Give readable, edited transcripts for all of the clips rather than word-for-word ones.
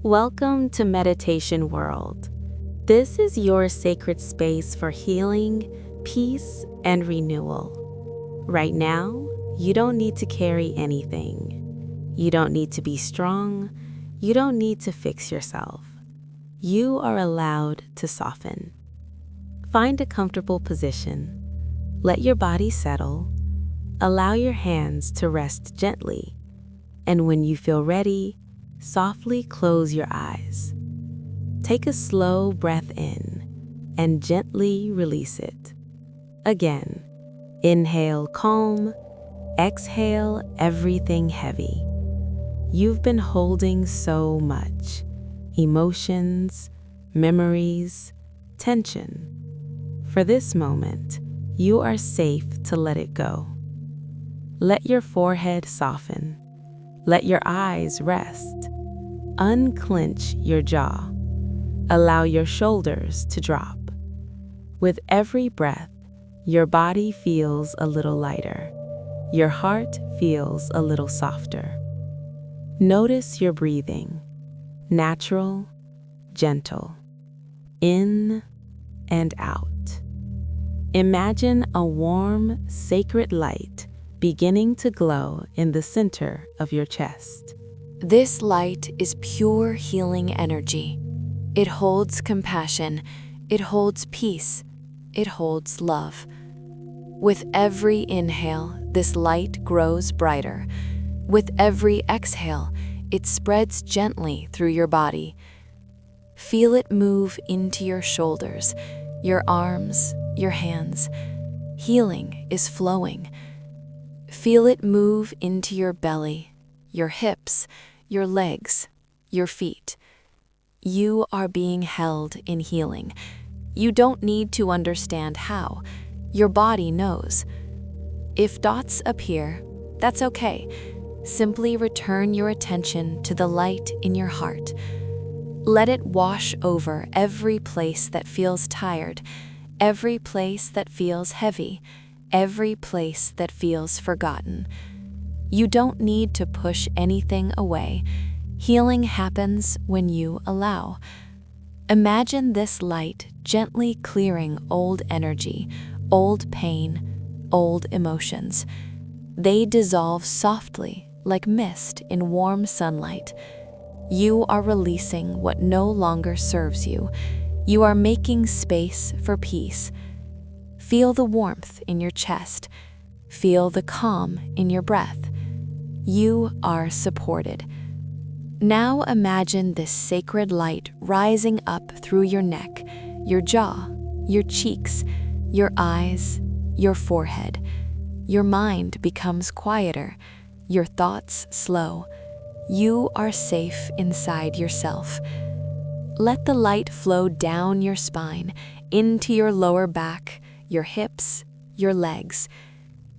Welcome to Meditation World. This is your sacred space for healing, peace, and renewal. Right now, you don't need to carry anything. You don't need to be strong. You don't need to fix yourself. You are allowed to soften. Find a comfortable position. Let your body settle. Allow your hands to rest gently. And when you feel ready, softly close your eyes. Take a slow breath in and gently release it. Again, inhale calm, exhale everything heavy. You've been holding so much: emotions, memories, tension. For this moment, you are safe to let it go. Let your forehead soften. Let your eyes rest. Unclench your jaw. Allow your shoulders to drop. With every breath, your body feels a little lighter. Your heart feels a little softer. Notice your breathing. Natural, gentle. In and out. Imagine a warm, sacred light beginning to glow in the center of your chest. This light is pure healing energy. It holds compassion, it holds peace, it holds love. With every inhale, this light grows brighter. With every exhale, it spreads gently through your body. Feel it move into your shoulders, your arms, your hands. Healing is flowing. Feel it move into your belly, your hips, your legs, your feet. You are being held in healing. You don't need to understand how. Your body knows. If dots appear, that's okay. Simply return your attention to the light in your heart. Let it wash over every place that feels tired, every place that feels heavy, every place that feels forgotten. You don't need to push anything away. Healing happens when you allow. Imagine this light gently clearing old energy, old pain, old emotions. They dissolve softly like mist in warm sunlight. You are releasing what no longer serves you. You are making space for peace. Feel the warmth in your chest. Feel the calm in your breath. You are supported. Now imagine this sacred light rising up through your neck, your jaw, your cheeks, your eyes, your forehead. Your mind becomes quieter, your thoughts slow. You are safe inside yourself. Let the light flow down your spine, into your lower back, your hips, your legs.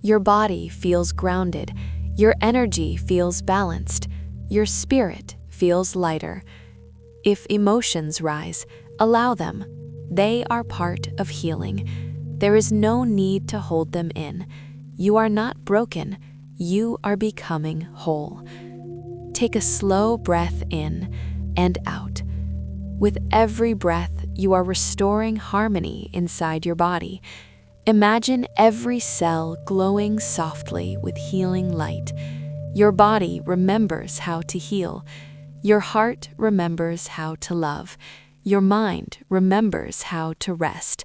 Your body feels grounded. Your energy feels balanced. Your spirit feels lighter. If emotions rise, allow them. They are part of healing. There is no need to hold them in. You are not broken. You are becoming whole. Take a slow breath in and out. With every breath, you are restoring harmony inside your body. Imagine every cell glowing softly with healing light. Your body remembers how to heal. Your heart remembers how to love. Your mind remembers how to rest.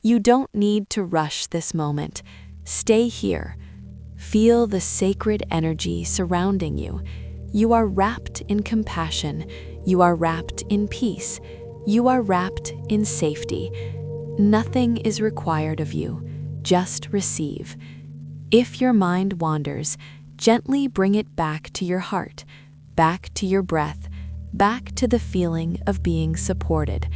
You don't need to rush this moment. Stay here. Feel the sacred energy surrounding you. You are wrapped in compassion. You are wrapped in peace. You are wrapped in safety. Nothing is required of you. Just receive. If your mind wanders, gently bring it back to your heart, back to your breath, back to the feeling of being supported.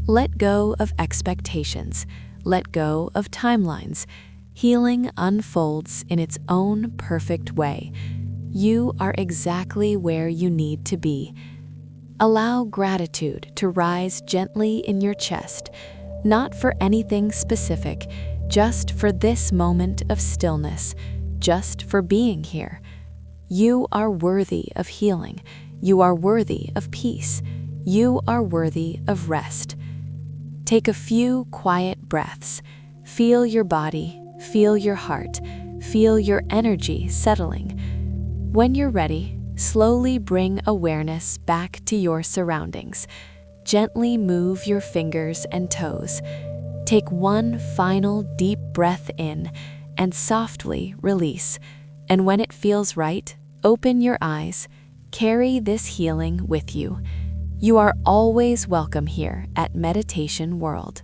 Let go of expectations. Let go of timelines. Healing unfolds in its own perfect way. You are exactly where you need to be. Allow gratitude to rise gently in your chest, not for anything specific, just for this moment of stillness, just for being here. You are worthy of healing. You are worthy of peace. You are worthy of rest. Take a few quiet breaths. Feel your body, feel your heart, feel your energy settling. When you're ready, slowly bring awareness back to your surroundings. Gently move your fingers and toes. Take one final deep breath in and softly release. And when it feels right, open your eyes. Carry this healing with you. You are always welcome here at Meditation World.